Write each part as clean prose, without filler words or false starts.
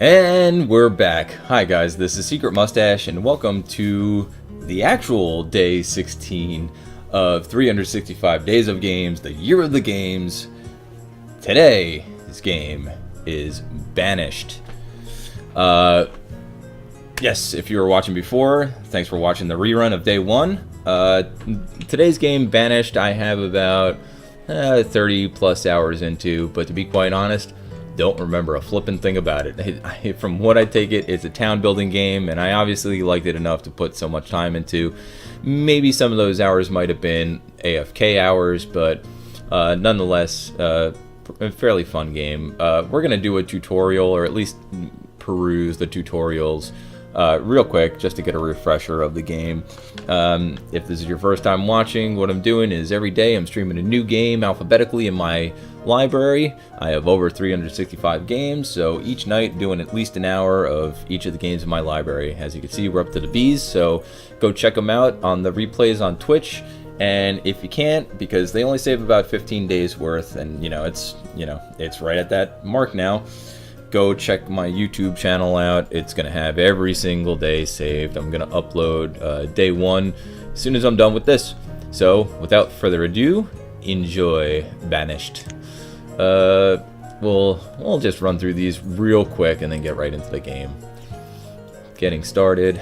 And we're back. Hi guys, this is Secret Mustache and welcome to the actual day 16 of 365 days of games, the year of the games. Today's game is Banished. Yes, if you were watching before, thanks for watching the rerun of day 1. Today's game, Banished, I have about 30 plus hours into, but to be quite honest, don't remember a flippin' thing about it. From what I take it, it's a town building game, and I obviously liked it enough to put so much time into. Maybe some of those hours might have been AFK hours, but nonetheless, a fairly fun game. We're gonna do a tutorial, or at least peruse the tutorials real quick, just to get a refresher of the game. If this is your first time watching, what I'm doing is every day I'm streaming a new game alphabetically in my library. I have over 365 games, so each night doing at least an hour of each of the games in my library. As you can see, we're up to the B's, so go check them out on the replays on Twitch. And if you can't, because they only save about 15 days worth, and it's right at that mark now, go check my YouTube channel out. It's gonna have every single day saved. I'm gonna upload day 1 as soon as I'm done with this. So without further ado, enjoy Banished. We'll just run through these real quick and then get right into the game. Getting started.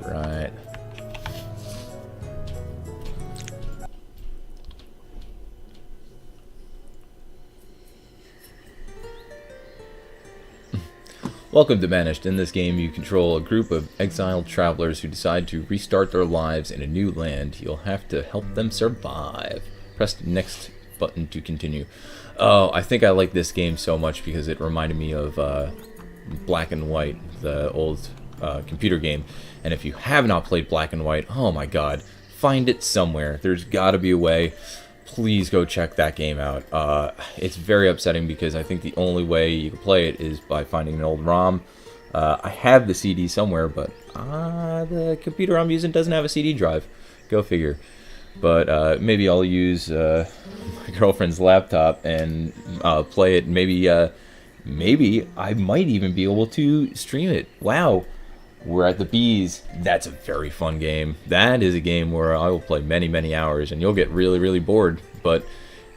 All right. Welcome to Banished. In this game, you control a group of exiled travelers who decide to restart their lives in a new land. You'll have to help them survive. Press the next button to continue. Oh, I think I like this game so much because it reminded me of Black and White, the old computer game. And if you have not played Black and White, oh my god, find it somewhere. There's got to be a way. Please go check that game out. It's very upsetting because I think the only way you can play it is by finding an old ROM. I have the CD somewhere, but the computer I'm using doesn't have a CD drive. Go figure. But maybe I'll use my girlfriend's laptop and play it. Maybe I might even be able to stream it. Wow. We're at the B's. That's a very fun game. That is a game where I will play many, many hours, and you'll get really, really bored. But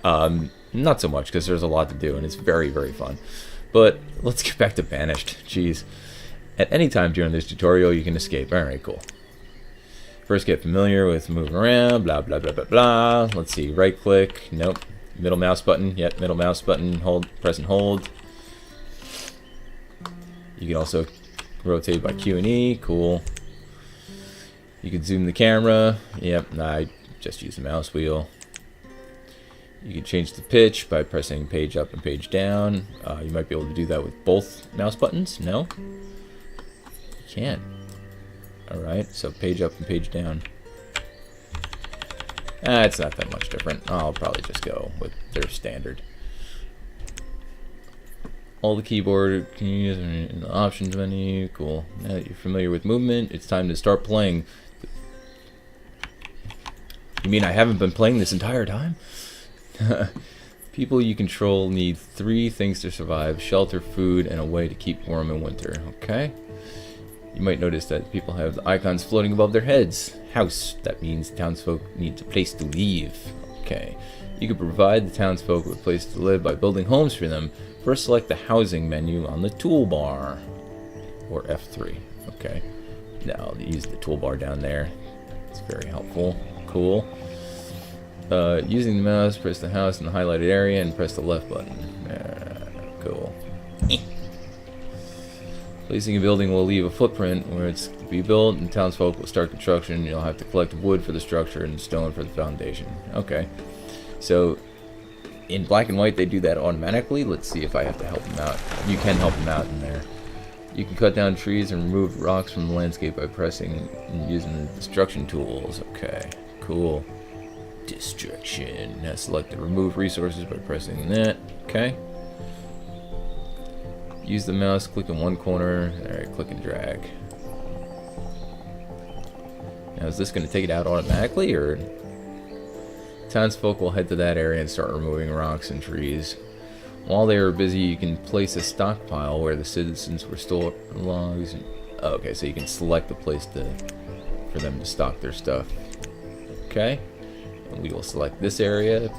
not so much, because there's a lot to do, and it's very, very fun. But let's get back to Banished. Jeez. At any time during this tutorial, you can escape. Alright, cool. First, get familiar with moving around, blah, blah, blah, blah, blah. Let's see, right-click. Nope. Middle mouse button. Yep, middle mouse button. Hold, press and hold. You can also rotate by Q and E. Cool. You can zoom the camera. Yep, I just use the mouse wheel. You can change the pitch by pressing page up and page down. You might be able to do that with both mouse buttons. No? You can't. Alright, so page up and page down. It's not that much different. I'll probably just go with their standard. All the keyboard keys are in the options menu. Cool. Now that you're familiar with movement, it's time to start playing. You mean I haven't been playing this entire time? People you control need 3 things to survive: shelter, food, and a way to keep warm in winter. Okay. You might notice that people have the icons floating above their heads. House. That means townsfolk need a place to live. Okay. You can provide the townsfolk with a place to live by building homes for them. First, select the housing menu on the toolbar, or F3. Okay. Now, use the toolbar down there. It's very helpful. Cool. Using the mouse, press the house in the highlighted area and press the left button. Cool. Placing a building will leave a footprint where it's to be built, and townsfolk will start construction. You'll have to collect wood for the structure and stone for the foundation. Okay. So, in Black and White, they do that automatically. Let's see if I have to help them out. You can help them out in there. You can cut down trees and remove rocks from the landscape by pressing and using the destruction tools. Okay, cool. Destruction. Now select the remove resources by pressing that. Okay. Use the mouse, click in one corner. Alright, click and drag. Now is this going to take it out automatically, or... Townsfolk will head to that area and start removing rocks and trees. While they were busy, you can place a stockpile where the citizens were storing logs. Oh, okay, so you can select the place for them to stock their stuff. Okay, and we will select this area.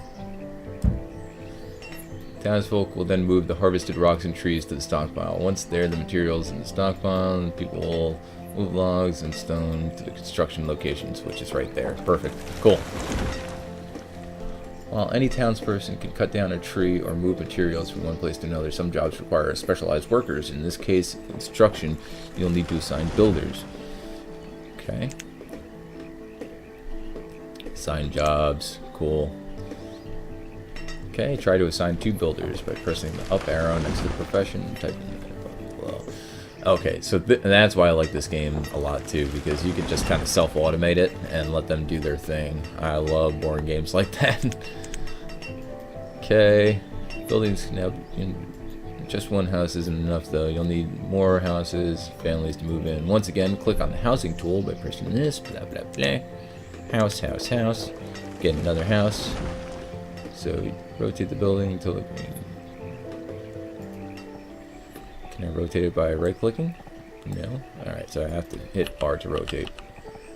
Townsfolk will then move the harvested rocks and trees to the stockpile. Once there, the materials in the stockpile, people will move logs and stone to the construction locations, which is right there. Perfect. Cool. While any townsperson can cut down a tree or move materials from one place to another, some jobs require specialized workers. In this case, construction, you'll need to assign builders. Okay. Assign jobs. Cool. Okay, try to assign 2 builders by pressing the up arrow next to the profession. Type in below. Okay, so that's why I like this game a lot too, because you can just kind of self-automate it and let them do their thing. I love boring games like that. Okay, buildings now. Just one house isn't enough though. You'll need more houses, families to move in. Once again, click on the housing tool by pressing this. Blah blah blah. House, house, house. Get another house. So we rotate the building until it. Can I rotate it by right clicking? No. Alright, so I have to hit R to rotate.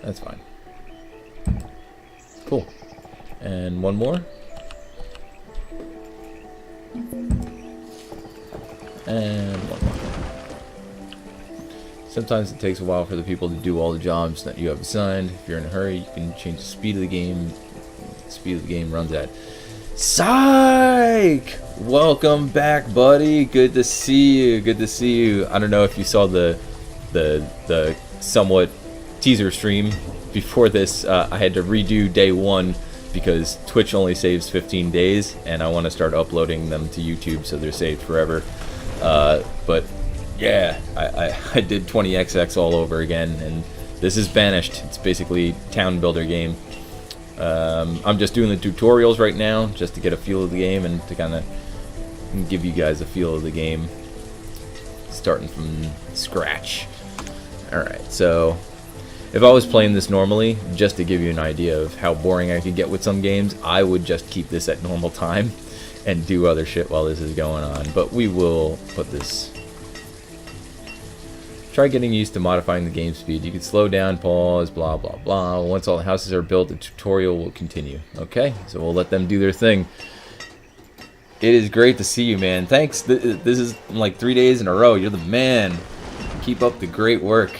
That's fine. Cool. And one more. And one more. Sometimes it takes a while for the people to do all the jobs that you have assigned. If you're in a hurry, you can change the speed of the game. The speed of the game runs at. Psych! Welcome back, buddy. Good to see you. Good to see you. I don't know if you saw the somewhat teaser stream before this. I had to redo day 1 because Twitch only saves 15 days, and I want to start uploading them to YouTube so they're saved forever. But yeah, I did 20XX all over again, and this is Banished. It's basically a town builder game. I'm just doing the tutorials right now just to get a feel of the game and to kind of give you guys a feel of the game starting from scratch. Alright, so if I was playing this normally, just to give you an idea of how boring I could get with some games, I would just keep this at normal time and do other shit while this is going on. But we will put this. Try getting used to modifying the game speed. You can slow down, pause, blah, blah, blah. Once all the houses are built, the tutorial will continue. Okay, so we'll let them do their thing. It is great to see you, man. Thanks. This is like 3 days in a row. You're the man. Keep up the great work.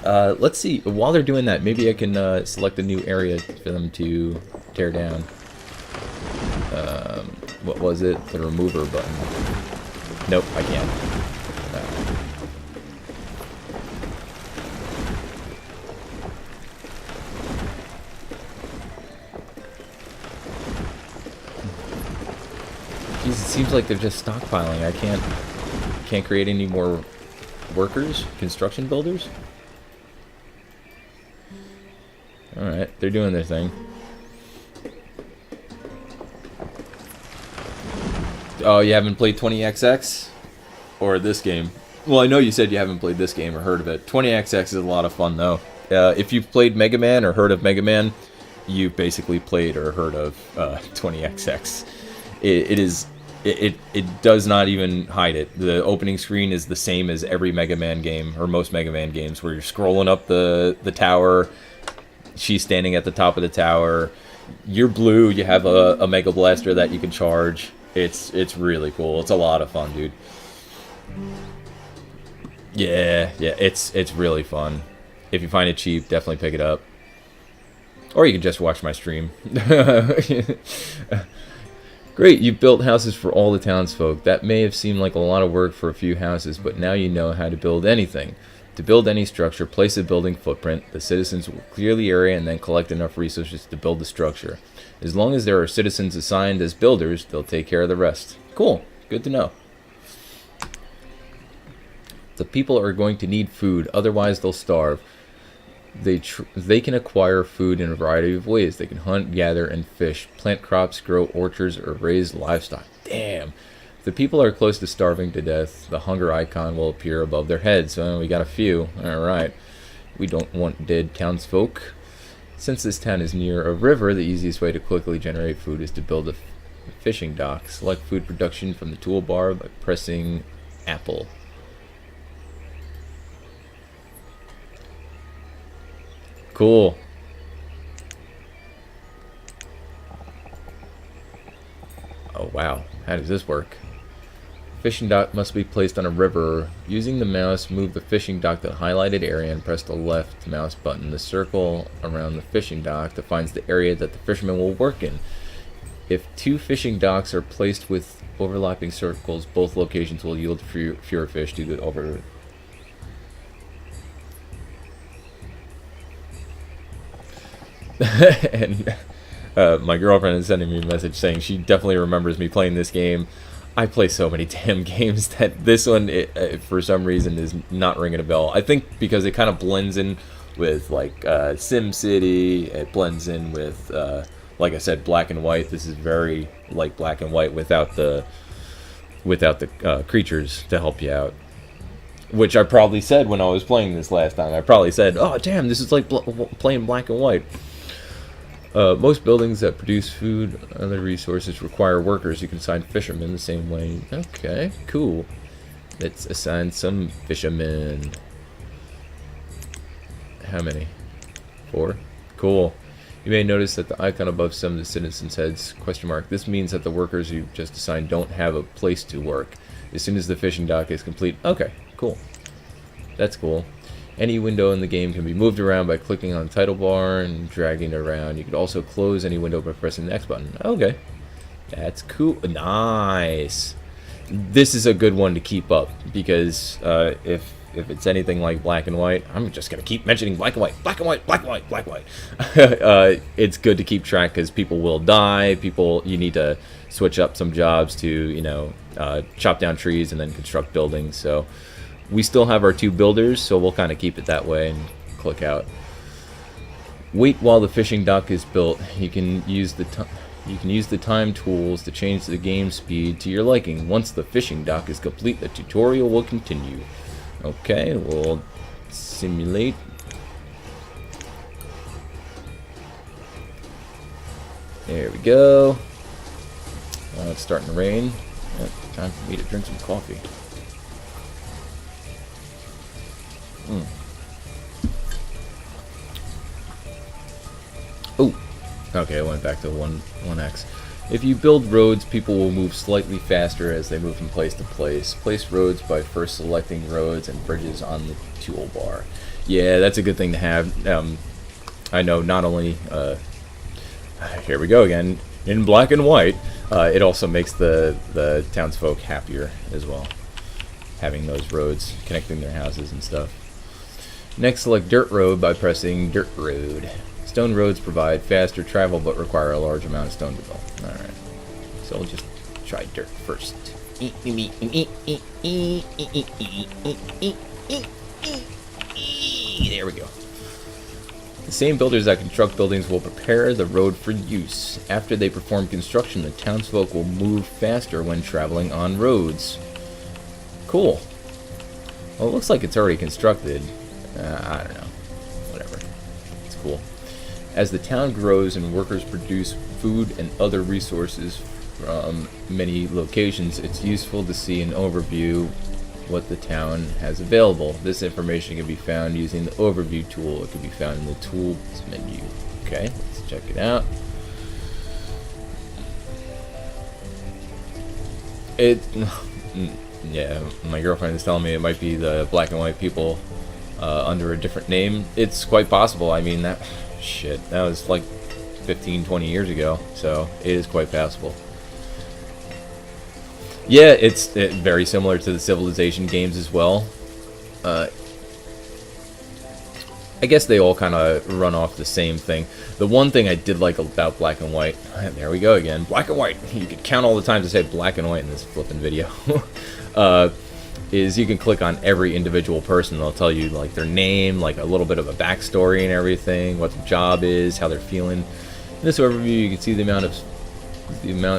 Let's see. While they're doing that, maybe I can select a new area for them to tear down. What was it? The remover button. Nope, I can't. Jeez, it seems like they're just stockpiling. I can't create any more workers, construction builders. All right, they're doing their thing. Oh, you haven't played 20XX? Or this game? Well, I know you said you haven't played this game or heard of it. 20XX is a lot of fun, though. If you've played Mega Man or heard of Mega Man, you've basically played or heard of 20XX. It does not even hide it. The opening screen is the same as every Mega Man game, or most Mega Man games, where you're scrolling up the tower. She's standing at the top of the tower. You're blue. You have a Mega Blaster that you can charge. It's really cool. It's a lot of fun, dude. Yeah, it's really fun. If you find it cheap, definitely pick it up. Or you can just watch my stream. Great, you've built houses for all the townsfolk. That may have seemed like a lot of work for a few houses, but now you know how to build anything. To build any structure, place a building footprint. The citizens will clear the area and then collect enough resources to build the structure. As long as there are citizens assigned as builders, they'll take care of the rest. Cool. Good to know. The people are going to need food, otherwise they'll starve. They can acquire food in a variety of ways. They can hunt, gather, and fish, plant crops, grow orchards, or raise livestock. Damn. If the people are close to starving to death, the hunger icon will appear above their heads. So we got a few. Alright. We don't want dead townsfolk. Since this town is near a river, the easiest way to quickly generate food is to build Fishing dock. Select food production from the toolbar by pressing apple. Cool. Oh wow, how does this work? Fishing dock must be placed on a river. Using the mouse, move the fishing dock to the highlighted area and press the left mouse button. The circle around the fishing dock defines the area that the fisherman will work in. If two fishing docks are placed with overlapping circles, both locations will yield fewer fish due to over... and my girlfriend is sending me a message saying she definitely remembers me playing this game. I play so many damn games that this one, for some reason, is not ringing a bell. I think because it kind of blends in with, like, SimCity. It blends in with, like I said, Black and White. This is very like Black and White without the creatures to help you out. Which I probably said when I was playing this last time. I probably said, oh, damn, this is like playing Black and White. Most buildings that produce food and other resources require workers. You can assign fishermen the same way. Okay, cool. Let's assign some fishermen. How many? 4? Cool. You may notice that the icon above some of the citizens' heads, question mark. This means that the workers you just assigned don't have a place to work. As soon as the fishing dock is complete. Okay, cool. That's cool. Any window in the game can be moved around by clicking on the title bar and dragging it around. You can also close any window by pressing the X button. Okay. That's cool. Nice. This is a good one to keep up because if it's anything like Black and White, I'm just going to keep mentioning Black and White, Black and White, Black and White, Black and White. It's good to keep track because people will die. You need to switch up some jobs to, you know, chop down trees and then construct buildings. So we still have our 2 builders, so we'll kind of keep it that way and click out. Wait while the fishing dock is built. You can use the time tools to change the game speed to your liking. Once the fishing dock is complete, the tutorial will continue. Okay, we'll simulate. There we go. It's starting to rain. Yep, time for me to drink some coffee. Oh, okay, I went back to 1x. If you build roads, people will move slightly faster as they move from place to place. Place roads by first selecting roads and bridges on the toolbar. Yeah, that's a good thing to have. I know not only, here we go again, in Black and White, it also makes the townsfolk happier as well, having those roads connecting their houses and stuff. Next, select Dirt Road by pressing Dirt Road. Stone roads provide faster travel but require a large amount of stone to build. Alright. So we'll just try dirt first. There we go. The same builders that construct buildings will prepare the road for use. After they perform construction, the townsfolk will move faster when traveling on roads. Cool. Well, it looks like it's already constructed. I don't know. Whatever. It's cool. As the town grows and workers produce food and other resources from many locations, it's useful to see an overview what the town has available. This information can be found using the overview tool. It can be found in the tools menu. Okay, let's check it out. Yeah, my girlfriend is telling me it might be the Black and White people under a different name. It's quite possible. I mean, that was like 15-20 years ago, so it is quite possible. Yeah, it's very similar to the Civilization games as well. I guess they all kind of run off the same thing. The one thing I did like about Black and White, there we go again, Black and White. You could count all the times I say Black and White in this flipping video. Is you can click on every individual person. They'll tell you like their name, like a little bit of a backstory and everything, what the job is, how they're feeling. In this overview, you can see the amount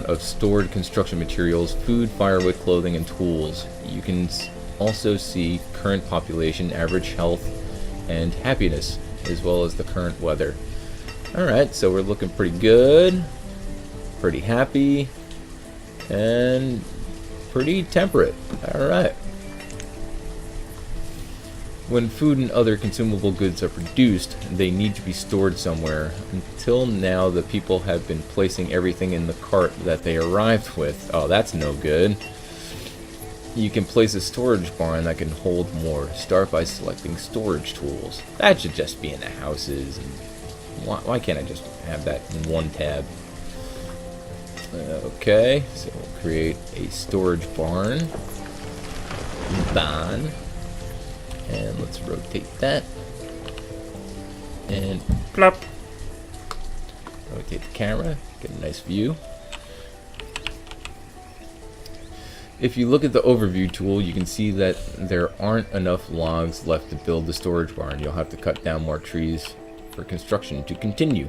of stored construction materials, food, firewood, clothing, and tools. You can also see current population, average health, and happiness, as well as the current weather. Alright, so we're looking pretty good. Pretty happy. And pretty temperate. Alright. When food and other consumable goods are produced, they need to be stored somewhere. Until now, the people have been placing everything in the cart that they arrived with. Oh, that's no good. You can place a storage barn that can hold more. Start by selecting storage tools. That should just be in the houses. And why can't I just have that in one tab? Okay, so we'll create a storage barn. And let's rotate that. And plop. Rotate the camera, get a nice view. If you look at the overview tool, you can see that there aren't enough logs left to build the storage barn. You'll have to cut down more trees for construction to continue.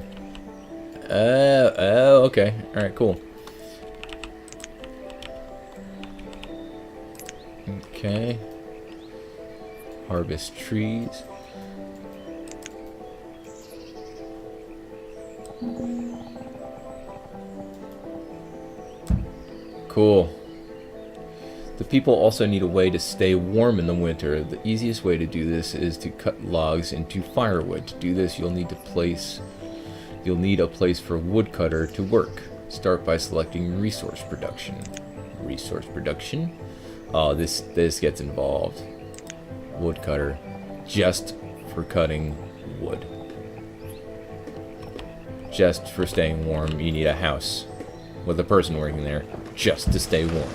Okay. Alright, cool. Okay. Harvest trees. Cool. The people also need a way to stay warm in the winter. The easiest way to do this is to cut logs into firewood. To do this, you'll need a place for a woodcutter to work. Start by selecting resource production. Resource production. Oh, this gets involved. Woodcutter, just for cutting wood. Just for staying warm, you need a house with a person working there just to stay warm.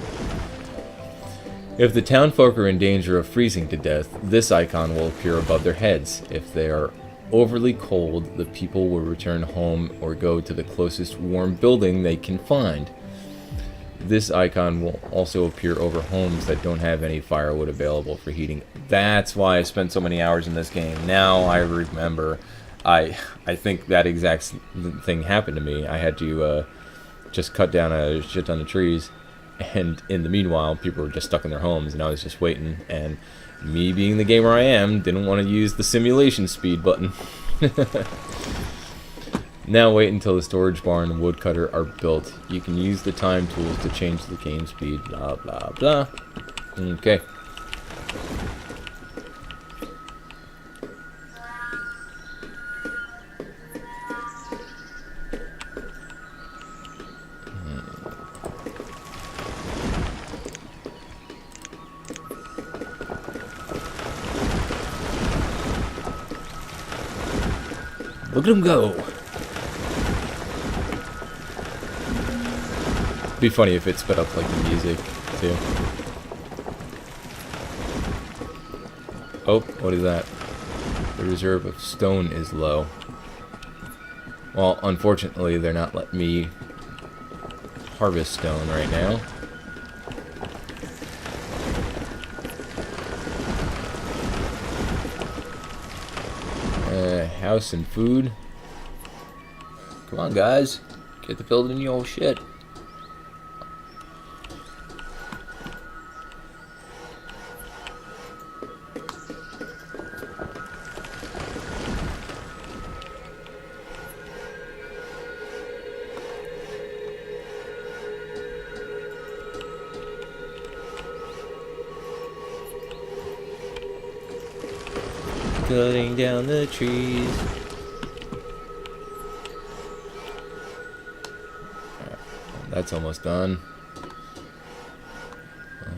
If the townfolk are in danger of freezing to death, this icon will appear above their heads. If they are overly cold, the people will return home or go to the closest warm building they can find. This icon will also appear over homes that don't have any firewood available for heating. That's why I spent so many hours in this game. Now I remember. I think that exact thing happened to me. I had to just cut down a shit ton of trees, and in the meanwhile, people were just stuck in their homes, and I was just waiting. And me being the gamer I am, didn't want to use the simulation speed button. Now wait until the storage barn and woodcutter are built. You can use the time tools to change the game speed. Blah, blah, blah. Okay. Look at him go. It'd be funny if it sped up like the music too. Oh, what is that? The reserve of stone is low. Well, unfortunately, they're not letting me harvest stone right now. House and food. Come on, guys. Get to building your shit. Cutting down the trees. Right, that's almost done.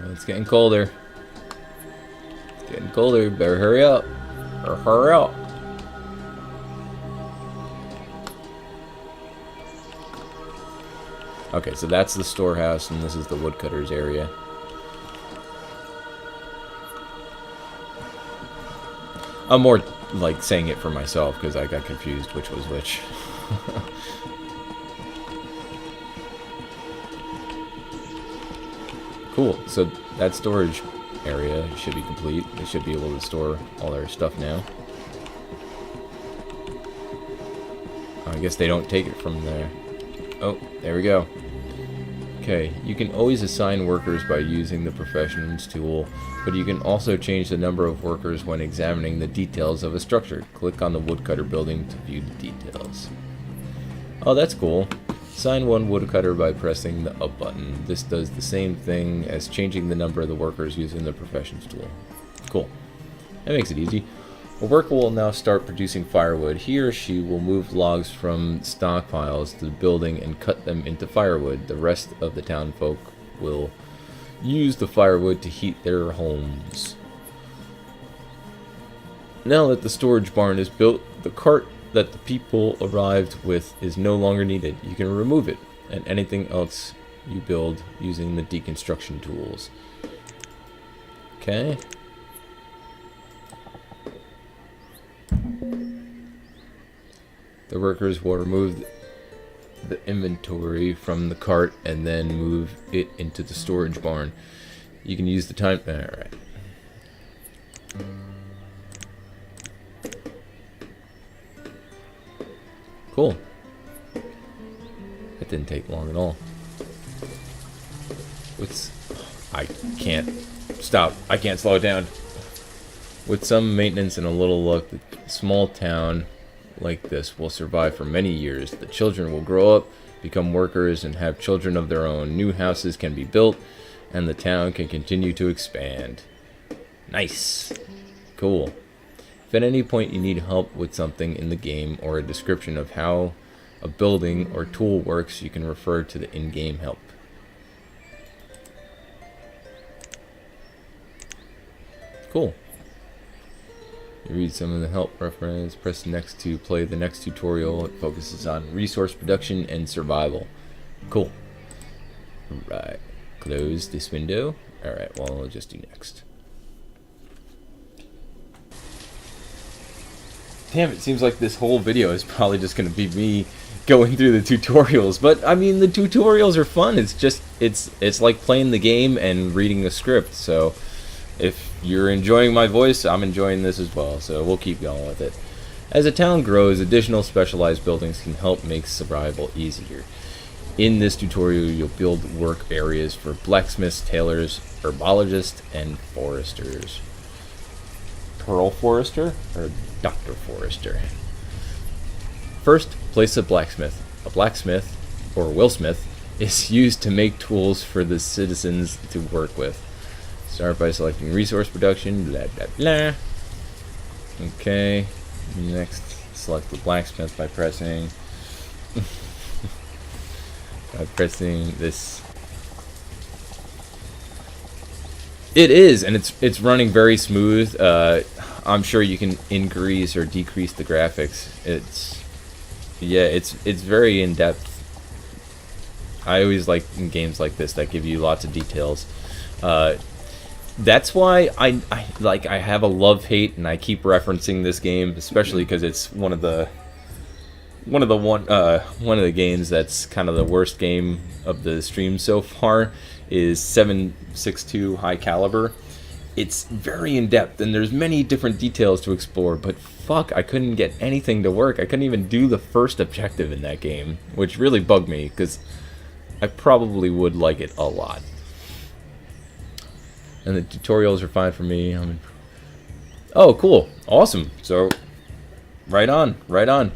It's getting colder. It's getting colder. Better hurry up. Or hurry up. Okay, so that's the storehouse, and this is the woodcutter's area. I'm more like saying it for myself because I got confused which was which. Cool, so that storage area should be complete. They should be able to store all their stuff now. I guess they don't take it from there. Oh, there we go. Okay, you can always assign workers by using the professions tool, but you can also change the number of workers when examining the details of a structure. Click on the woodcutter building to view the details. Oh, that's cool. Assign one woodcutter by pressing the up button. This does the same thing as changing the number of the workers using the professions tool. Cool. That makes it easy. A worker will now start producing firewood. He or she will move logs from stockpiles to the building and cut them into firewood. The rest of the town folk will use the firewood to heat their homes. Now that the storage barn is built, the cart that the people arrived with is no longer needed. You can remove it and anything else you build using the deconstruction tools. Okay. The workers will remove the inventory from the cart and then move it into the storage barn. You can use the time... Alright. Cool. That didn't take long at all. I can't stop. I can't slow it down. With some maintenance and a little luck, the small town like this will survive for many years. The children will grow up, become workers, and have children of their own. New houses can be built, and the town can continue to expand. Nice. Cool. If at any point you need help with something in the game or a description of how a building or tool works, you can refer to the in-game help. Cool. You read some of the help reference, press next to play the next tutorial. It focuses on resource production and survival. Cool. Right. Close this window. Alright, well, I'll just do next. Damn, it seems like this whole video is probably just going to be me going through the tutorials. But, I mean, the tutorials are fun. It's just, it's like playing the game and reading a script. So, if you're enjoying my voice, I'm enjoying this as well, so we'll keep going with it. As a town grows, additional specialized buildings can help make survival easier. In this tutorial, you'll build work areas for blacksmiths, tailors, herbologists, and foresters. Pearl Forester or Dr. Forester? First, place a blacksmith. A blacksmith, or willsmith, is used to make tools for the citizens to work with. Start by selecting resource production, blah blah blah. Okay, next select the blacksmith by pressing this. It is, and it's running very smooth. I'm sure you can increase or decrease the graphics. It's very in depth. I always like in games like this that give you lots of details. That's why I have a love-hate, and I keep referencing this game, especially because it's one of the games that's kind of the worst game of the stream so far is 762 High Caliber. It's very in-depth, and there's many different details to explore, but fuck, I couldn't get anything to work. I couldn't even do the first objective in that game, which really bugged me, because I probably would like it a lot. And the tutorials are fine for me. Oh, cool. Awesome. So, right on. Right on.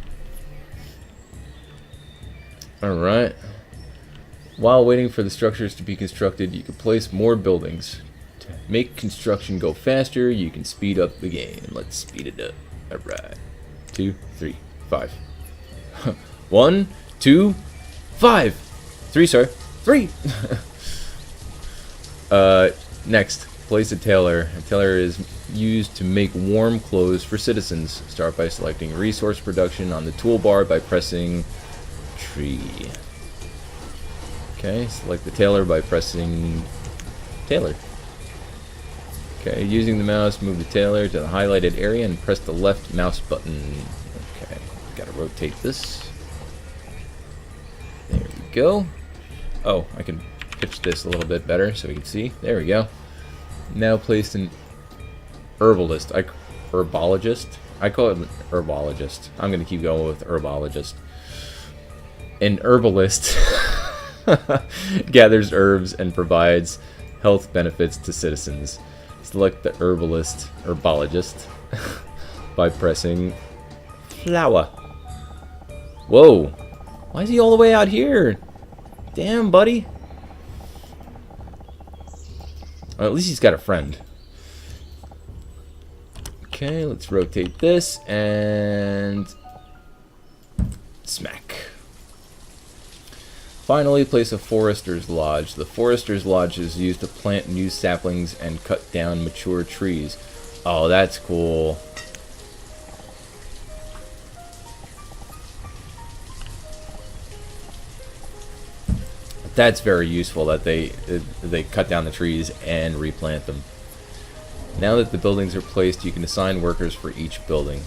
Alright. While waiting for the structures to be constructed, you can place more buildings. To make construction go faster, you can speed up the game. Let's speed it up. Alright. 2, 3, 5. 1, 2, 5. 3, sir. 3! Next, place a tailor. A tailor is used to make warm clothes for citizens. Start by selecting resource production on the toolbar by pressing tree. Okay, select the tailor by pressing tailor. Okay, using the mouse, move the tailor to the highlighted area and press the left mouse button. Okay, gotta rotate this. There we go. Oh, I can pitch this a little bit better so we can see. There we go. Now place an herbalist. Herbologist? I call it an herbologist. I'm going to keep going with herbologist. An herbalist gathers herbs and provides health benefits to citizens. Select the herbologist by pressing flower. Whoa. Why is he all the way out here? Damn, buddy. Well, at least he's got a friend. Okay, let's rotate this and smack. Finally, place a forester's lodge. The forester's lodge is used to plant new saplings and cut down mature trees. Oh, that's cool. That's very useful that they cut down the trees and replant them. Now that the buildings are placed, you can assign workers for each building.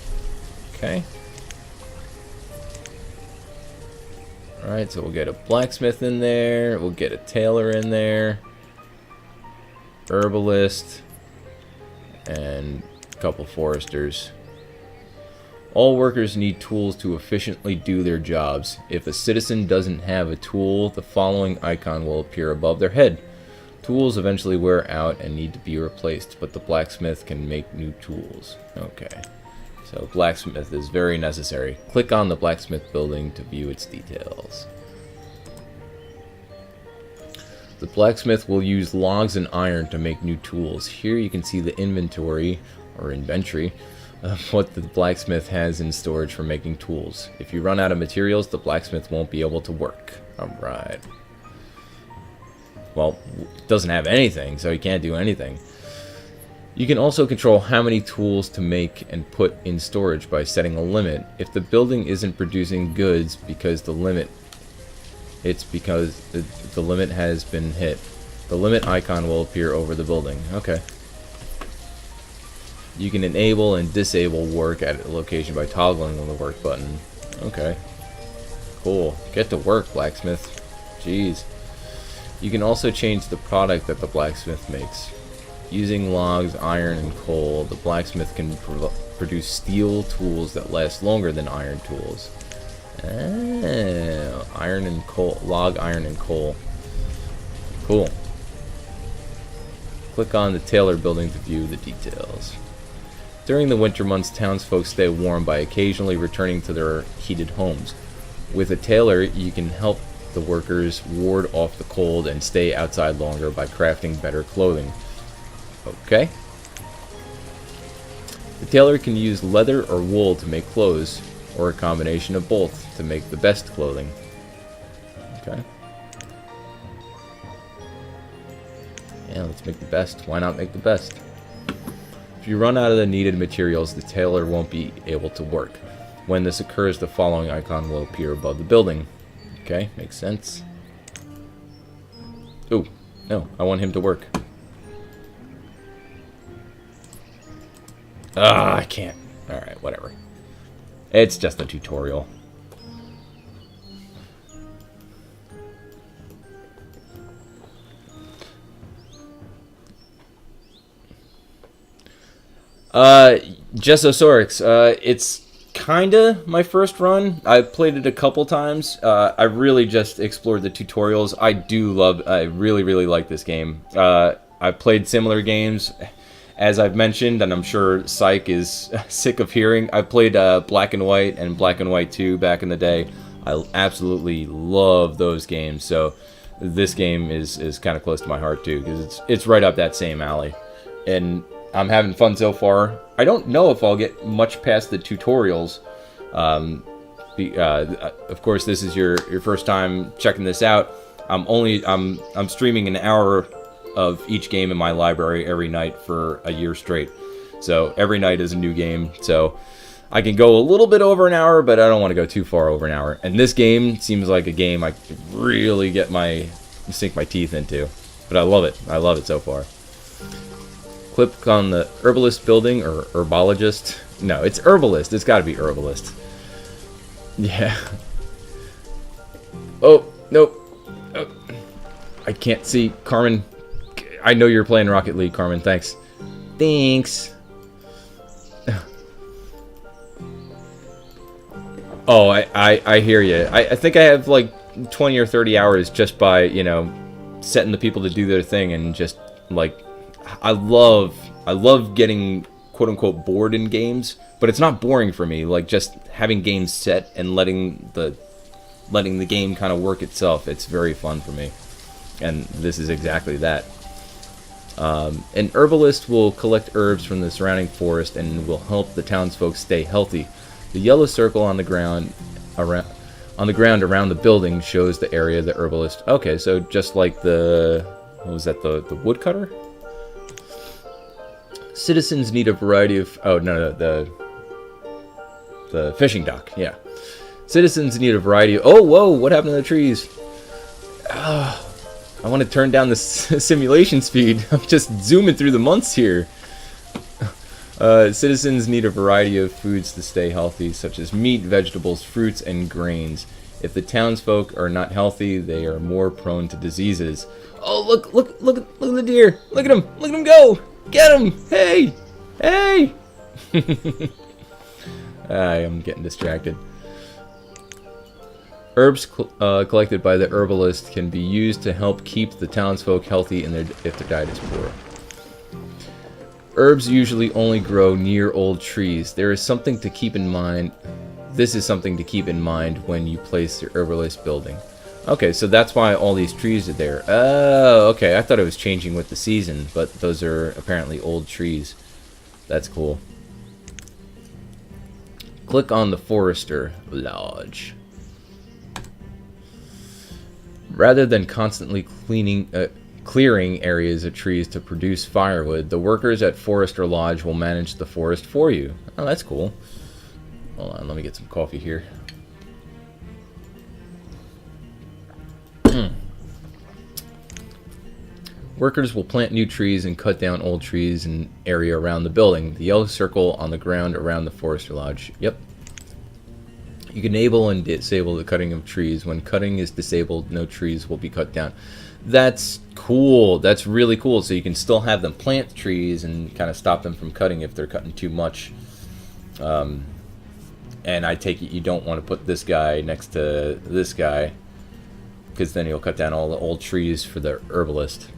Okay. Alright, so we'll get a blacksmith in there, we'll get a tailor in there, herbalist, and a couple foresters. All workers need tools to efficiently do their jobs. If a citizen doesn't have a tool, the following icon will appear above their head. Tools eventually wear out and need to be replaced, but the blacksmith can make new tools. Okay. So blacksmith is very necessary. Click on the blacksmith building to view its details. The blacksmith will use logs and iron to make new tools. Here you can see the inventory or inventory of what the blacksmith has in storage for making tools. If you run out of materials, the blacksmith won't be able to work. Alright. Well, it doesn't have anything, so he can't do anything. You can also control how many tools to make and put in storage by setting a limit. If the building isn't producing goods because the limit, it's because the limit has been hit. The limit icon will appear over the building. Okay. You can enable and disable work at a location by toggling on the work button. Okay. Cool. Get to work, blacksmith. Jeez. You can also change the product that the blacksmith makes. Using logs, iron, and coal, the blacksmith can produce steel tools that last longer than iron tools. Oh, iron and coal. Log, iron, and coal. Cool. Click on the tailor building to view the details. During the winter months, townsfolk stay warm by occasionally returning to their heated homes. With a tailor, you can help the workers ward off the cold and stay outside longer by crafting better clothing. Okay. The tailor can use leather or wool to make clothes, or a combination of both to make the best clothing. Okay. Yeah, let's make the best. Why not make the best? If you run out of the needed materials, the tailor won't be able to work. When this occurs, the following icon will appear above the building. Okay, makes sense. Ooh, no, I want him to work. Ah, I can't. Alright, whatever. It's just a tutorial. Jessosaurix. It's kinda my first run. I've played it a couple times. I really just explored the tutorials. I really like this game. I've played similar games, as I've mentioned, and I'm sure Psych is sick of hearing. I played Black and White and Black and White 2 back in the day. I absolutely love those games, so this game is kind of close to my heart too, because it's right up that same alley. And I'm having fun so far. I don't know if I'll get much past the tutorials. Of course, this is your first time checking this out. I'm streaming an hour of each game in my library every night for a year straight. So every night is a new game. So I can go a little bit over an hour, but I don't want to go too far over an hour. And this game seems like a game I could really sink my teeth into. But I love it. I love it so far. Click on the herbalist building, or herbologist. No, it's herbalist. It's got to be herbalist. Yeah. Oh, nope. Oh, I can't see. Carmen, I know you're playing Rocket League, Carmen. Thanks. Thanks. Oh, I hear you. I think I have like 20 or 30 hours just by, you know, setting the people to do their thing, and just like I love getting quote unquote bored in games, but it's not boring for me. Like just having games set and letting the letting the game kind of work itself. It's very fun for me. And this is exactly that. An herbalist will collect herbs from the surrounding forest and will help the townsfolk stay healthy. The yellow circle on the ground around the building shows the area the herbalist... Okay, so just like the... What was that? The woodcutter? Citizens need a variety of... Oh, no, the fishing dock, yeah. Citizens need a variety of... Oh, whoa, what happened to the trees? I want to turn down the simulation speed. I'm just zooming through the months here. Citizens need a variety of foods to stay healthy, such as meat, vegetables, fruits, and grains. If the townsfolk are not healthy, they are more prone to diseases. Oh, look at the deer. Look at him go. Get him. Hey. I am getting distracted. Herbs collected by the herbalist can be used to help keep the townsfolk healthy if their diet is poor. Herbs usually only grow near old trees. There is something to keep in mind. This is something to keep in mind when you place your herbalist building. Okay, so that's why all these trees are there. Oh, okay. I thought it was changing with the season, but those are apparently old trees. That's cool. Click on the Forester Lodge. Rather than constantly clearing areas of trees to produce firewood, the workers at Forester Lodge will manage the forest for you. Oh, that's cool. Hold on, let me get some coffee here. Workers will plant new trees and cut down old trees in area around the building. The yellow circle on the ground around the Forester Lodge. Yep. You can enable and disable the cutting of trees. When cutting is disabled, no trees will be cut down. That's cool. That's really cool. So you can still have them plant trees and kind of stop them from cutting if they're cutting too much. And I take it you don't want to put this guy next to this guy, because then you'll cut down all the old trees for the herbalist.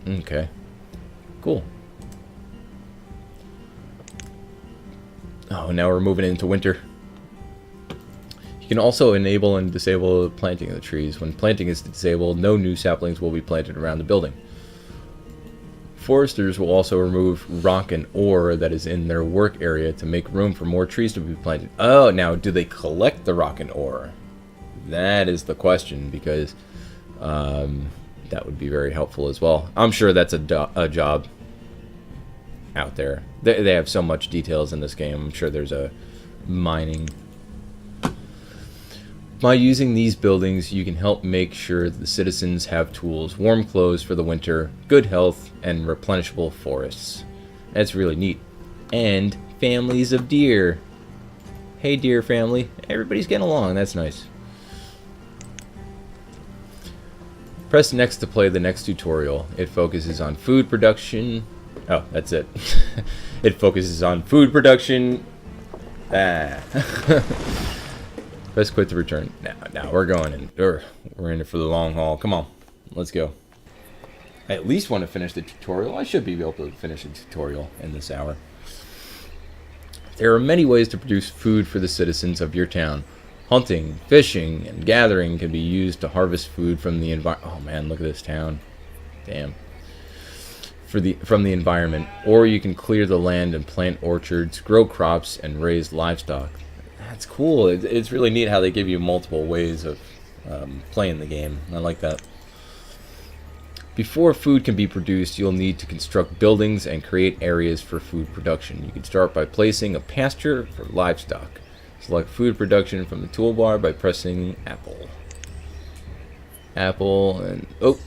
Okay. Cool. Oh, now we're moving into winter. You can also enable and disable the planting of the trees. When planting is disabled, no new saplings will be planted around the building. Foresters will also remove rock and ore that is in their work area to make room for more trees to be planted. Oh, now do they collect the rock and ore? That is the question, because that would be very helpful as well. I'm sure that's a job out there. They have so much details in this game. I'm sure there's a mining. By using these buildings, you can help make sure the citizens have tools, warm clothes for the winter, good health, and replenishable forests. That's really neat. And families of deer. Hey, deer family. Everybody's getting along. That's nice. Press next to play the next tutorial. It focuses on food production. Oh, that's it. It focuses on food production. Press quit to return. Now we're going in. We're in it for the long haul. Come on, let's go. I at least want to finish the tutorial. I should be able to finish the tutorial in this hour. There are many ways to produce food for the citizens of your town. Hunting, fishing, and gathering can be used to harvest food from the environment. Oh man, look at this town. Damn. From the environment, or you can clear the land and plant orchards, grow crops, and raise livestock. That's cool. It's really neat how they give you multiple ways of playing the game. I like that. Before food can be produced, you'll need to construct buildings and create areas for food production. You can start by placing a pasture for livestock. Select food production from the toolbar by pressing apple. Apple and... oh!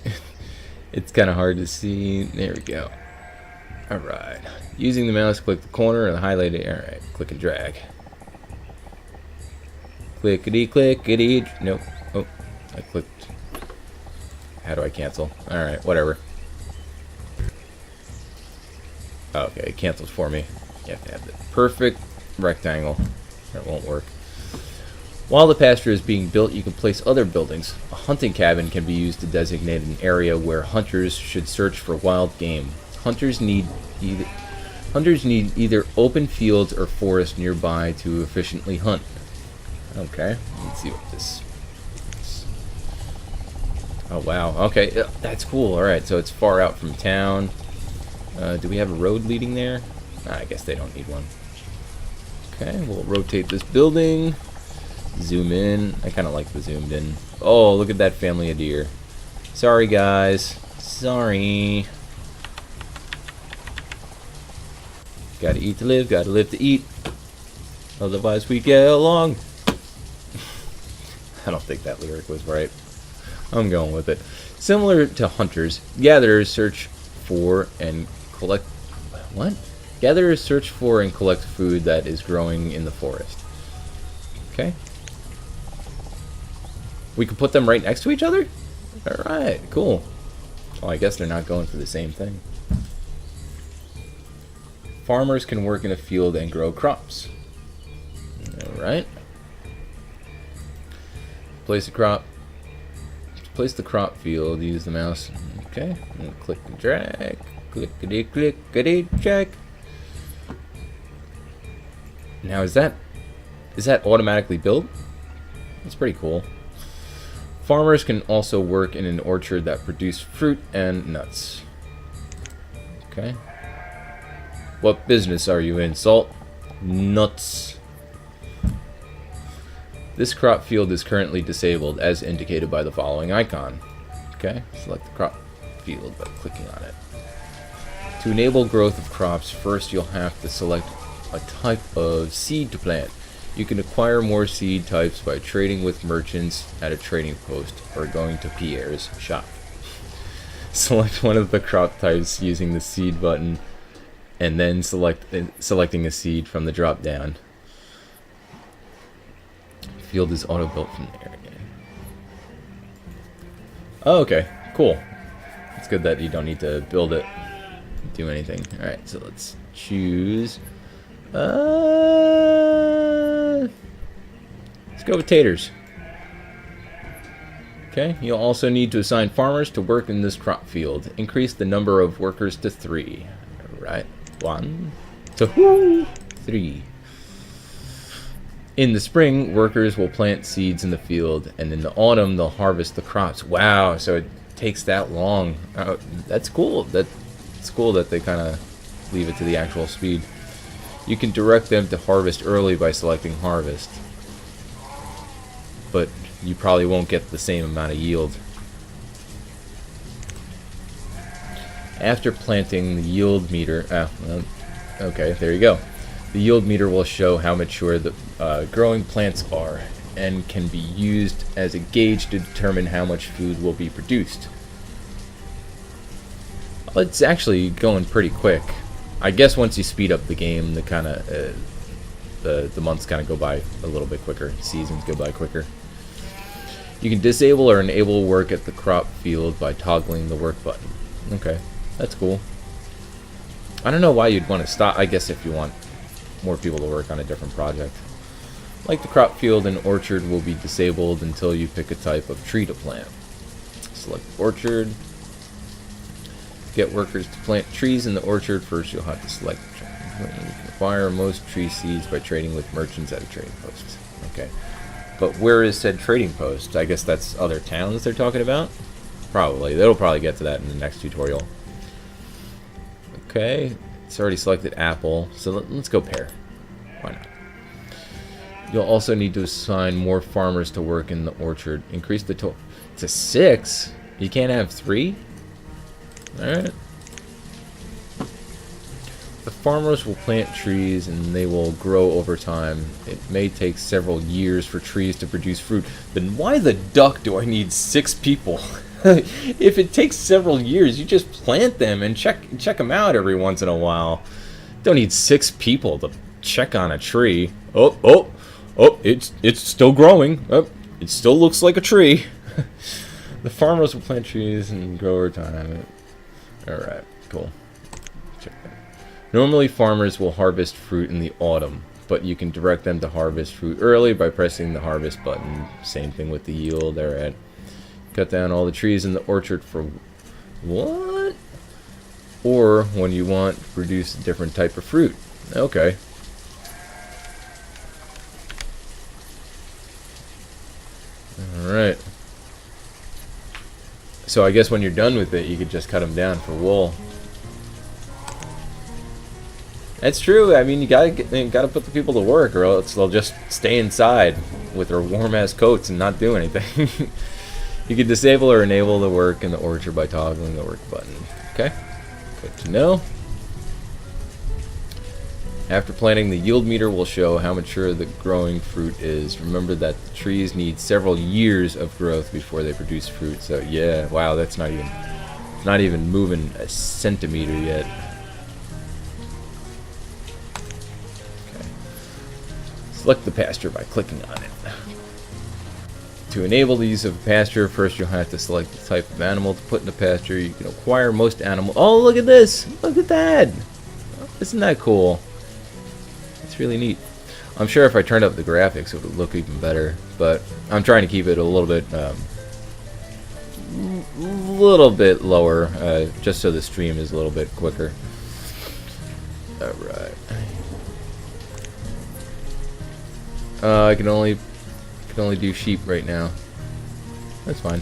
It's kind of hard to see. There we go. Alright. Using the mouse, click the corner and highlight it. Alright. Click and drag. Clickety, clickety. Nope. Oh, I clicked. How do I cancel? Alright, whatever. Okay, it cancels for me. You have to have the perfect rectangle. That won't work. While the pasture is being built, you can place other buildings. A hunting cabin can be used to designate an area where hunters should search for wild game. Hunters need either open fields or forest nearby to efficiently hunt. Okay, let's see what this... Oh, wow. Okay, yeah, that's cool. Alright, so it's far out from town. Do we have a road leading there? I guess they don't need one. Okay, we'll rotate this building. Zoom in. I kind of like the zoomed in. Oh, look at that family of deer. Sorry, guys. Sorry. Gotta eat to live, gotta live to eat. Otherwise we get along. I don't think that lyric was right. I'm going with it. Similar to hunters, gatherers search for and collect... What? Gatherers search for and collect food that is growing in the forest. Okay. We can put them right next to each other? Alright, cool. Well, I guess they're not going for the same thing. Farmers can work in a field and grow crops. Alright. Place a crop. Place the crop field. Use the mouse. Okay. And click and drag. Clickety clickety drag. Now is that automatically built? That's pretty cool. Farmers can also work in an orchard that produce fruit and nuts. Okay. What business are you in, Salt? Nuts. This crop field is currently disabled, as indicated by the following icon. Okay, select the crop field by clicking on it. To enable growth of crops, first you'll have to select a type of seed to plant. You can acquire more seed types by trading with merchants at a trading post or going to Pierre's shop. Select one of the crop types using the seed button and then selecting a seed from the drop down. Field is auto-built from there again. Oh, okay, cool. It's good that you don't need to build it, do anything. Alright, so let's choose... let's go with taters. Okay, you'll also need to assign farmers to work in this crop field. Increase the number of workers to 3. Alright, 1, 2, 3. In the spring, workers will plant seeds in the field, and in the autumn, they'll harvest the crops. Wow, so it takes that long. That's cool. That's cool that they kind of leave it to the actual speed. You can direct them to harvest early by selecting harvest, but you probably won't get the same amount of yield. After planting, the yield meter... okay, there you go. The yield meter will show how mature the growing plants are and can be used as a gauge to determine how much food will be produced. It's actually going pretty quick. I guess once you speed up the game, the kind of the months kind of go by a little bit quicker. Seasons go by quicker. You can disable or enable work at the crop field by toggling the work button. Okay, that's cool. I don't know why you'd want to stop. I guess if you want more people to work on a different project. Like the crop field and orchard will be disabled until you pick a type of tree to plant. Select orchard. Get workers to plant trees in the orchard. First you'll have to select the tree. You can acquire most tree seeds by trading with merchants at a trading post. Okay. But where is said trading post? I guess that's other towns they're talking about? Probably. They'll probably get to that in the next tutorial. Okay. It's already selected apple, so let's go pear. Why not? You'll also need to assign more farmers to work in the orchard. Increase the total to 6. You can't have 3? Alright. The farmers will plant trees and they will grow over time. It may take several years for trees to produce fruit. Then why the duck do I need 6 people? If it takes several years, you just plant them and check them out every once in a while. Don't need 6 people to check on a tree. Oh, it's still growing. Oh, it still looks like a tree. The farmers will plant trees and grow over time. Alright, cool. Check that. Normally farmers will harvest fruit in the autumn, but you can direct them to harvest fruit early by pressing the harvest button. Same thing with the yield. Alright. Cut down all the trees in the orchard for what? Or when you want to produce a different type of fruit. Okay. Alright. So I guess when you're done with it, you could just cut them down for wool. That's true. I mean, you gotta put the people to work, or else they'll just stay inside with their warm-ass coats and not do anything. You can disable or enable the work in the orchard by toggling the work button. Okay, good to know. After planting, the yield meter will show how mature the growing fruit is. Remember that the trees need several years of growth before they produce fruit. So yeah, wow, that's not even moving a centimeter yet. Okay. Select the pasture by clicking on it. To enable the use of a pasture, first you'll have to select the type of animal to put in the pasture. You can acquire most animals. Oh, look at this! Look at that! Isn't that cool? It's really neat. I'm sure if I turned up the graphics, it would look even better. But I'm trying to keep it a little bit lower, just so the stream is a little bit quicker. All right. I can only do sheep right now. That's fine.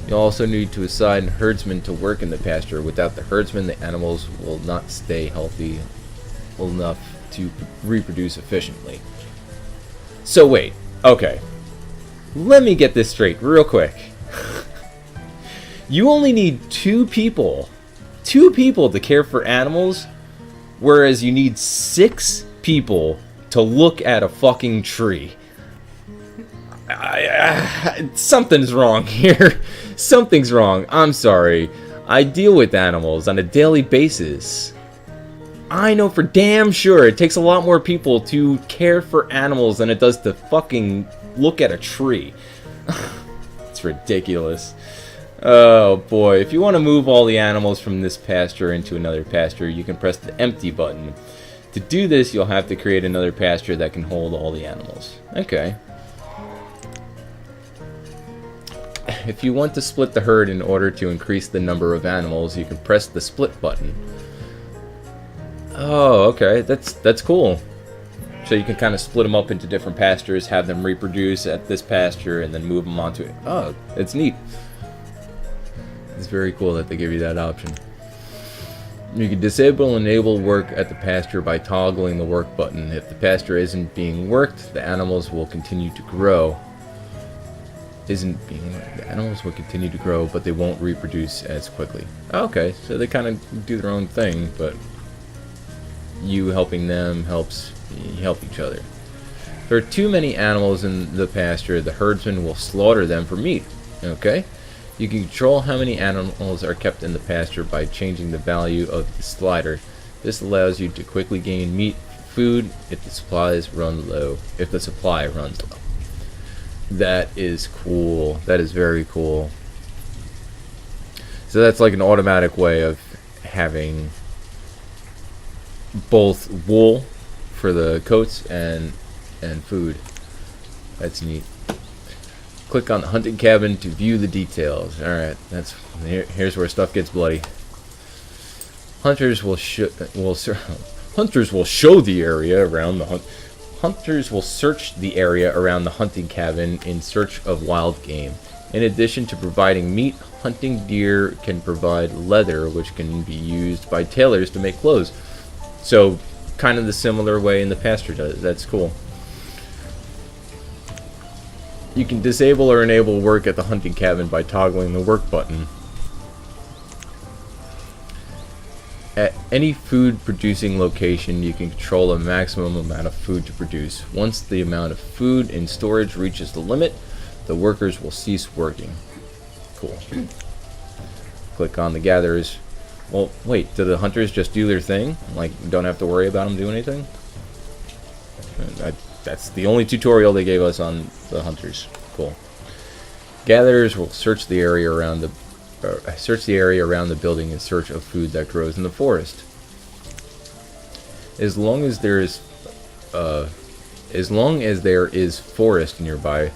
You'll also need to assign herdsmen to work in the pasture. Without the herdsmen, the animals will not stay healthy enough to reproduce efficiently. So wait, okay. Let me get this straight real quick. You only need two people to care for animals, whereas you need 6 people to look at a fucking tree. Something's wrong here. Something's wrong. I'm sorry. I deal with animals on a daily basis. I know for damn sure it takes a lot more people to care for animals than it does to fucking look at a tree. It's ridiculous. Oh boy. If you want to move all the animals from this pasture into another pasture, you can press the empty button. To do this, you'll have to create another pasture that can hold all the animals. Okay. If you want to split the herd in order to increase the number of animals, you can press the split button. Oh, okay, that's cool. So you can kind of split them up into different pastures, have them reproduce at this pasture, and then move them onto it. Oh, it's neat. It's very cool that they give you that option. You can disable and enable work at the pasture by toggling the work button. If the pasture isn't being worked, the animals will continue to grow. The animals will continue to grow, but they won't reproduce as quickly. Okay, so they kind of do their own thing, but you helping them helps help each other. If there are too many animals in the pasture, the herdsman will slaughter them for meat. Okay? You can control how many animals are kept in the pasture by changing the value of the slider. This allows you to quickly gain meat food if the supplies run low. If the supply runs low. That is cool. That is very cool. So that's like an automatic way of having both wool for the coats and food. That's neat. Click on the hunting cabin to view the details. Alright, here's where stuff gets bloody. Hunters will show the area around the Hunters will search the area around the hunting cabin in search of wild game. In addition to providing meat, hunting deer can provide leather, which can be used by tailors to make clothes. So, kind of the similar way in the pasture does. That's cool. You can disable or enable work at the hunting cabin by toggling the work button. At any food producing location, you can control a maximum amount of food to produce. Once the amount of food in storage reaches the limit, the workers will cease working. Cool. Click on the gatherers. Well, wait, do the hunters just do their thing? Like, don't have to worry about them doing anything? That's the only tutorial they gave us on the hunters. Cool. Gatherers will search the area around the building in search of food that grows in the forest. As long as there is forest nearby,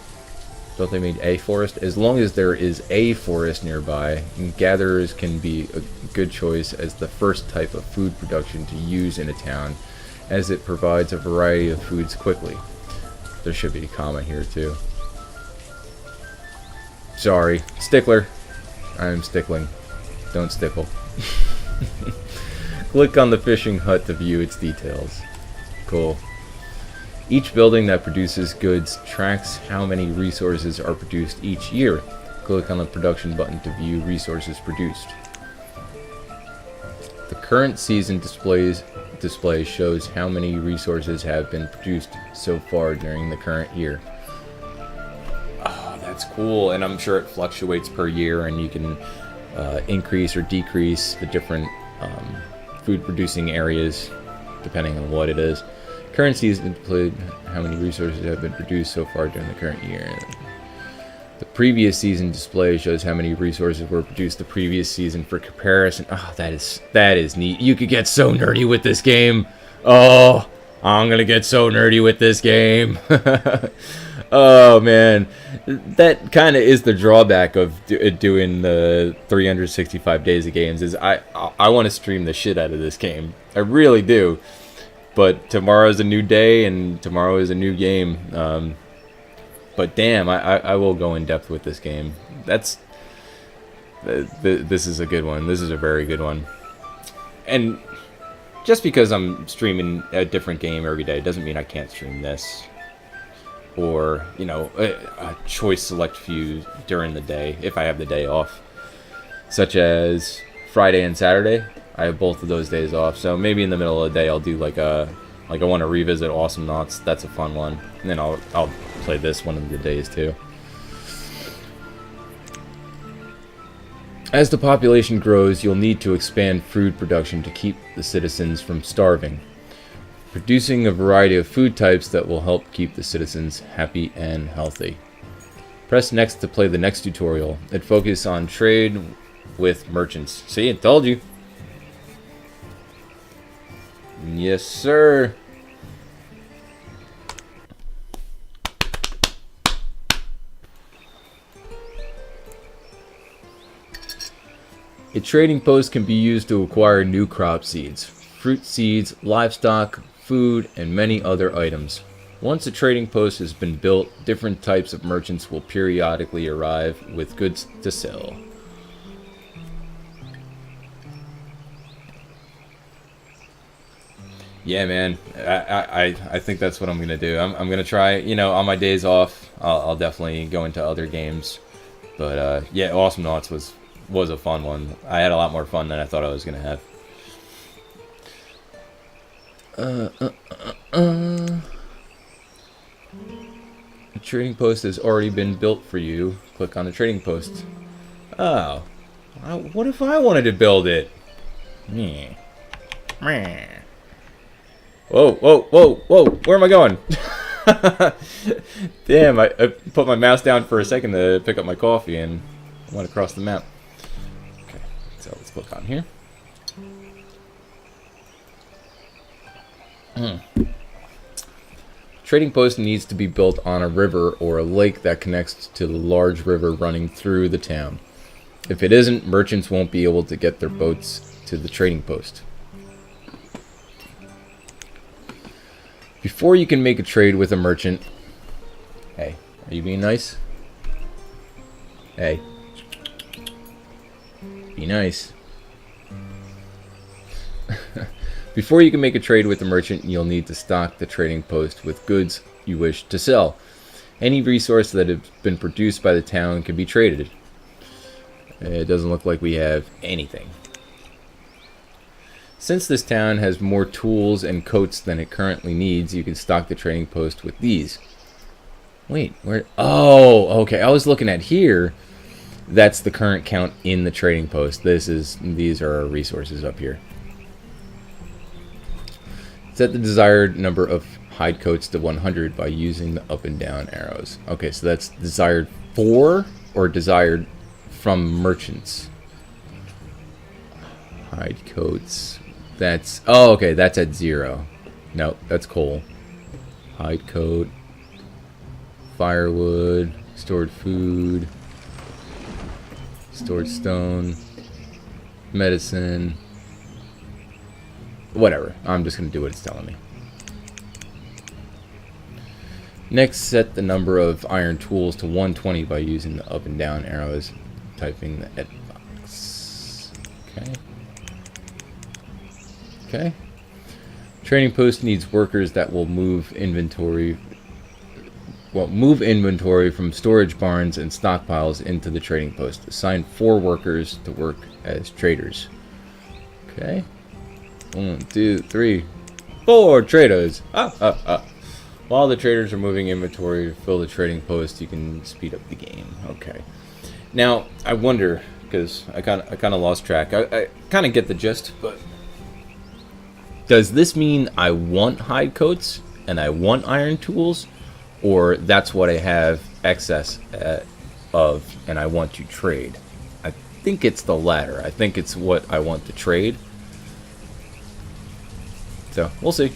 don't they mean a forest? As long as there is a forest nearby, gatherers can be a good choice as the first type of food production to use in a town, as it provides a variety of foods quickly. There should be a comment here too. Sorry. Stickler. I am stickling. Don't stickle. Click on the fishing hut to view its details. Cool. Each building that produces goods tracks how many resources are produced each year. Click on the production button to view resources produced. The current season display shows how many resources have been produced so far during the current year. Oh, that's cool, and I'm sure it fluctuates per year, and you can increase or decrease the different food producing areas depending on what it is. Current season displayed how many resources have been produced so far during the current year. The previous season display shows how many resources were produced the previous season for comparison. Oh, that is neat. You could get so nerdy with this game. Oh, I'm gonna get so nerdy with this game. Oh man, that kind of is the drawback of doing the 365 days of games. Is I want to stream the shit out of this game. I really do. But tomorrow's a new day, and tomorrow is a new game. But damn, I will go in depth with this game. This is a good one. This is a very good one. And just because I'm streaming a different game every day doesn't mean I can't stream this. Or, you know, a choice select few during the day if I have the day off. Such as Friday and Saturday. I have both of those days off, so maybe in the middle of the day I'll do like I want to revisit Awesome Knots. That's a fun one, and then I'll play this one of the days too. As the population grows, you'll need to expand food production to keep the citizens from starving, producing a variety of food types that will help keep the citizens happy and healthy. Press next to play the next tutorial. It focuses on trade with merchants. See, I told you. Yes, sir. A trading post can be used to acquire new crop seeds, fruit seeds, livestock, food, and many other items. Once a trading post has been built, different types of merchants will periodically arrive with goods to sell. Yeah, man, I think that's what I'm gonna do. I'm gonna try, you know, on my days off. I'll definitely go into other games, but yeah, Awesome Knots was a fun one. I had a lot more fun than I thought I was gonna have. A trading post has already been built for you. Click on the trading post. Oh, what if I wanted to build it? Meh. Meh. Whoa, whoa, whoa, whoa, where am I going? Damn, I put my mouse down for a second to pick up my coffee and went across the map. Okay, so let's click on here. Trading post needs to be built on a river or a lake that connects to the large river running through the town. If it isn't, merchants won't be able to get their boats to the trading post. Before you can make a trade with a merchant... Hey, are you being nice? Hey. Be nice. Before you can make a trade with a merchant, you'll need to stock the trading post with goods you wish to sell. Any resource that has been produced by the town can be traded. It doesn't look like we have anything. Since this town has more tools and coats than it currently needs, you can stock the trading post with these. Wait, where? Oh, okay. I was looking at here. That's the current count in the trading post. These are our resources up here. Set the desired number of hide coats to 100 by using the up and down arrows. Okay, so that's desired for or desired from merchants. Hide coats. That's... Oh, okay, that's at 0. Nope, that's coal. Hide coat. Firewood. Stored food. Stored stone. Medicine. Whatever. I'm just going to do what it's telling me. Next, set the number of iron tools to 120 by using the up and down arrows, typing the edit box. Okay. Okay. Trading post needs workers that will move inventory. Well, move inventory from storage barns and stockpiles into the trading post. Assign 4 workers to work as traders. Okay. 1, 2, 3, 4 traders. While the traders are moving inventory to fill the trading post, you can speed up the game. Okay. Now, I wonder, because I kind of lost track. I kind of get the gist, but does this mean I want hide coats and I want iron tools, or that's what I have excess of and I want to trade? I think it's the latter. I think it's what I want to trade. So, we'll see.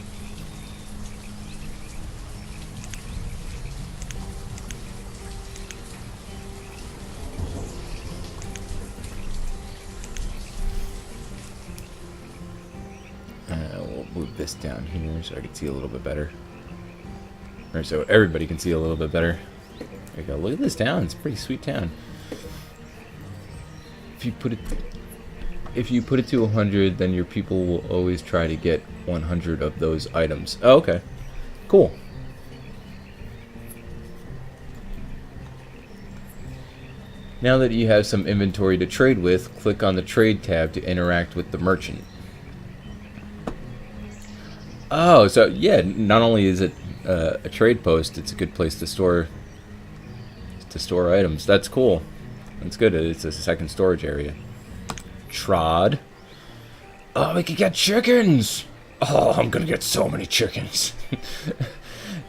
We'll move this down here so I can see a little bit better. Or so everybody can see a little bit better. There you go. Look at this town. It's a pretty sweet town. If you put it to 100, then your people will always try to get 100 of those items. Oh, okay. Cool. Now that you have some inventory to trade with, click on the Trade tab to interact with the merchant. Oh, so yeah, not only is it a trade post, it's a good place to store items. That's cool. That's good. It's a second storage area. Trod. Oh, we could get chickens! Oh, I'm gonna get so many chickens.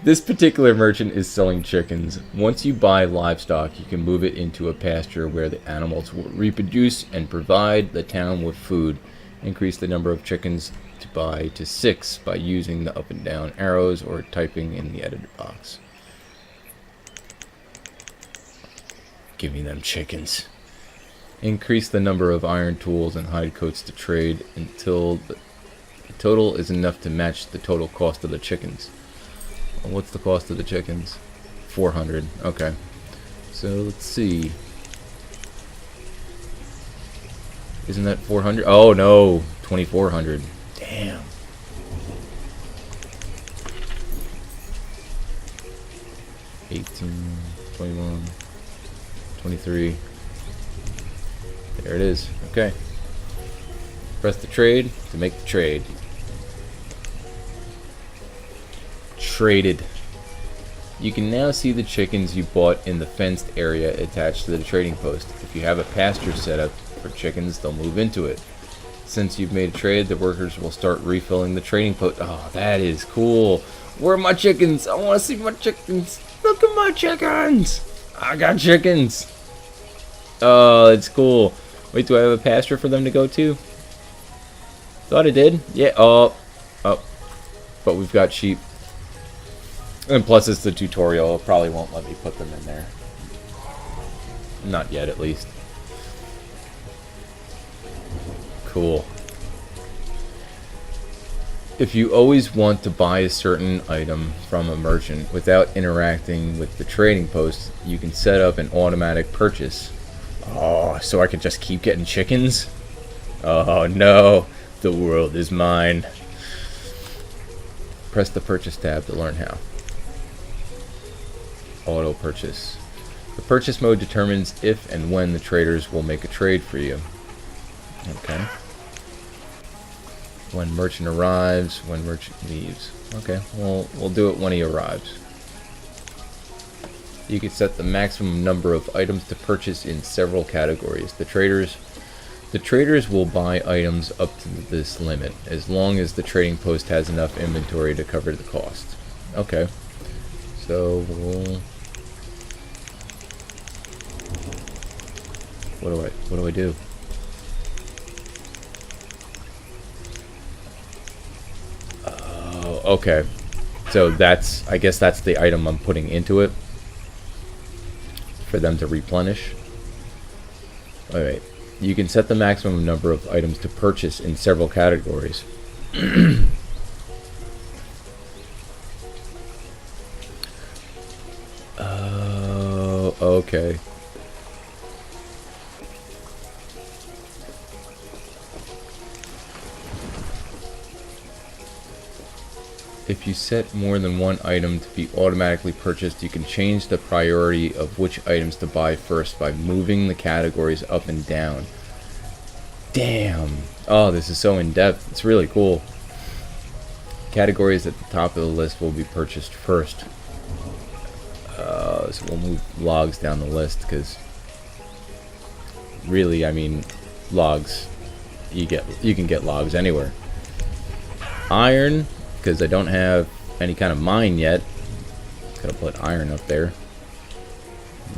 This particular merchant is selling chickens. Once you buy livestock, you can move it into a pasture where the animals will reproduce and provide the town with food. Increase the number of chickens to buy to 6 by using the up and down arrows or typing in the editor box. Give me them chickens. Increase the number of iron tools and hide coats to trade until the total is enough to match the total cost of the chickens. What's the cost of the chickens? 400. Okay. So let's see. Isn't that 400? Oh no, 2400. Damn. $18, $21, $23. There it is. Okay. Press the trade to make the trade. Traded. You can now see the chickens you bought in the fenced area attached to the trading post. If you have a pasture set up for chickens, they'll move into it. Since you've made a trade, the workers will start refilling the trading post. Oh, that is cool. Where are my chickens? I want to see my chickens. Look at my chickens. I got chickens. Oh, it's cool. Wait, do I have a pasture for them to go to? Thought I did. Yeah. Oh. But we've got sheep. And plus it's the tutorial. It probably won't let me put them in there. Not yet, at least. Cool. If you always want to buy a certain item from a merchant without interacting with the trading post, you can set up an automatic purchase. Oh, so I can just keep getting chickens? Oh no, the world is mine. Press the purchase tab to learn how. Auto purchase. The purchase mode determines if and when the traders will make a trade for you. Okay. When merchant arrives, when merchant leaves. Okay, well, we'll do it when he arrives. You can set the maximum number of items to purchase in several categories. The traders will buy items up to this limit, as long as the trading post has enough inventory to cover the cost. Okay. So we'll... What do I do? Oh, okay. So that's, I guess that's the item I'm putting into it for them to replenish. Alright. You can set the maximum number of items to purchase in several categories. Okay. If you set more than one item to be automatically purchased, you can change the priority of which items to buy first by moving the categories up and down. Damn. Oh, this is so in-depth. It's really cool. Categories at the top of the list will be purchased first. So we'll move logs down the list, because really, I mean, logs, you can get logs anywhere. Iron, because I don't have any kind of mine yet. Gotta put iron up there.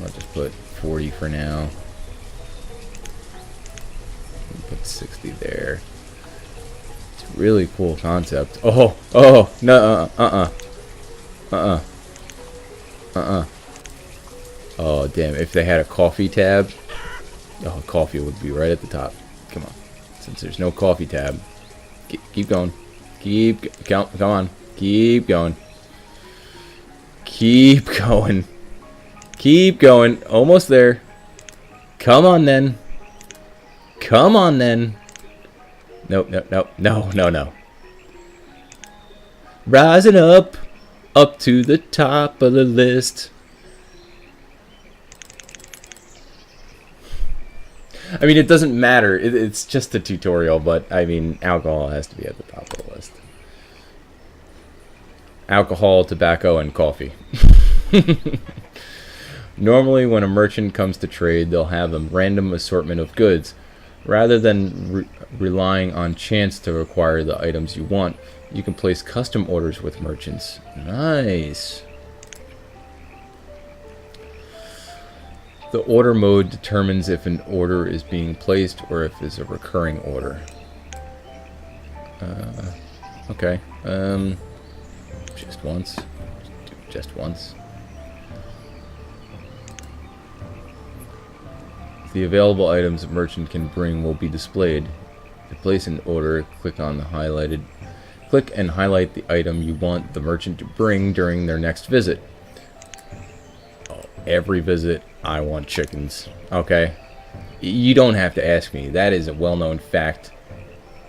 I'll just put 40 for now. Put 60 there. It's a really cool concept. Oh, no, Oh, damn, if they had a coffee tab, oh, coffee would be right at the top. Come on. Since there's no coffee tab, keep going. Come on. Keep going. Keep going. Keep going. Almost there. Come on, then. Come on, then. Nope. No. Rising up to the top of the list. I mean, it doesn't matter. It's just a tutorial, but, I mean, alcohol has to be at the top of the list. Alcohol, tobacco, and coffee. Normally, when a merchant comes to trade, they'll have a random assortment of goods. Rather than relying on chance to acquire the items you want, you can place custom orders with merchants. Nice. The order mode determines if an order is being placed or if it's a recurring order. Okay. Just once. Just once. The available items a merchant can bring will be displayed. To place an order, click and highlight the item you want the merchant to bring during their next visit. Oh, every visit, I want chickens. Okay? You don't have to ask me. That is a well-known fact.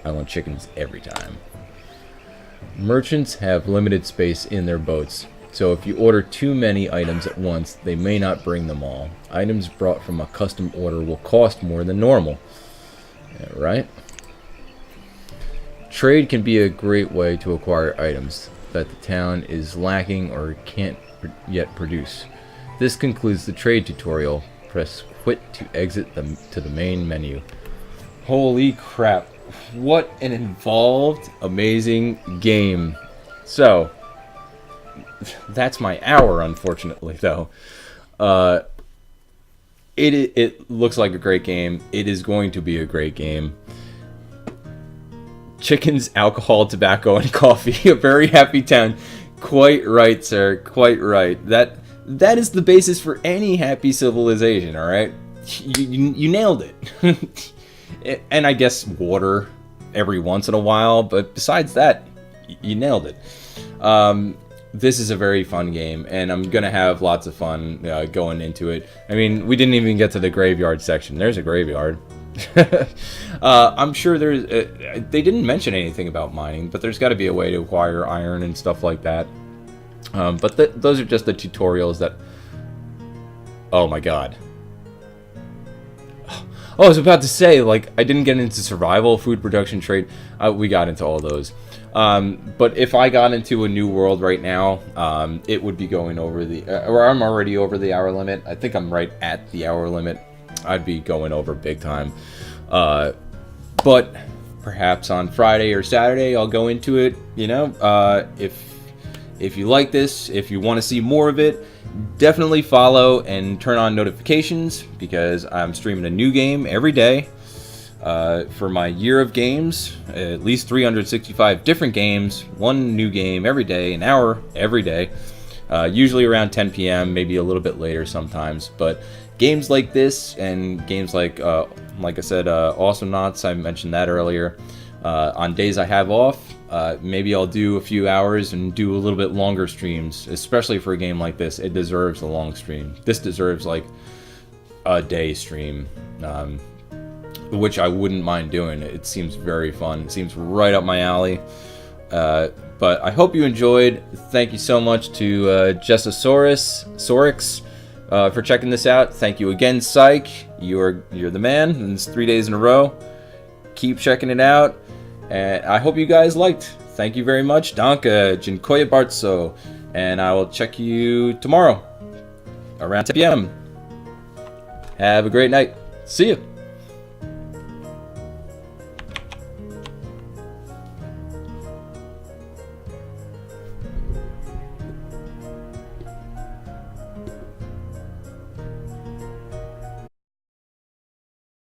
I want chickens every time. Merchants have limited space in their boats, so if you order too many items at once, they may not bring them all. Items brought from a custom order will cost more than normal. Yeah, right? Trade can be a great way to acquire items that the town is lacking or can't yet produce. This concludes the trade tutorial. Press quit to exit to the main menu. Holy crap. What an involved, amazing game. So, that's my hour, unfortunately, though. It looks like a great game. It is going to be a great game. Chickens, alcohol, tobacco, and coffee. A very happy town. Quite right, sir. Quite right. That is the basis for any happy civilization, alright? You nailed it. And I guess water every once in a while, but besides that, you nailed it. This is a very fun game, and I'm gonna have lots of fun going into it. I mean, we didn't even get to the graveyard section. There's a graveyard. I'm sure there's... they didn't mention anything about mining, but there's got to be a way to acquire iron and stuff like that. But those are just the tutorials that... Oh my god. Oh, I was about to say, like, I didn't get into survival, food production, trade. We got into all those. But if I got into a new world right now, it would be going over the... or I'm already over the hour limit. I think I'm right at the hour limit. I'd be going over big time. But perhaps on Friday or Saturday, I'll go into it, you know. If you like this, if you want to see more of it, definitely follow and turn on notifications, because I'm streaming a new game every day. For my year of games, at least 365 different games, one new game every day, an hour every day, usually around 10 p.m., maybe a little bit later sometimes. But games like this and games like I said, Awesome Knots, I mentioned that earlier. On days I have off, Maybe I'll do a few hours and do a little bit longer streams, especially for a game like this. It deserves a long stream. This deserves like a day stream, which I wouldn't mind doing. It seems very fun. It seems right up my alley. But I hope you enjoyed. Thank you so much to Sorix for checking this out. Thank you again, Psych. You're the man. And it's 3 days in a row. Keep checking it out. And I hope you guys liked. Thank you very much. Danke, dziękuję bardzo. And I will check you tomorrow around 10 p.m. Have a great night. See you.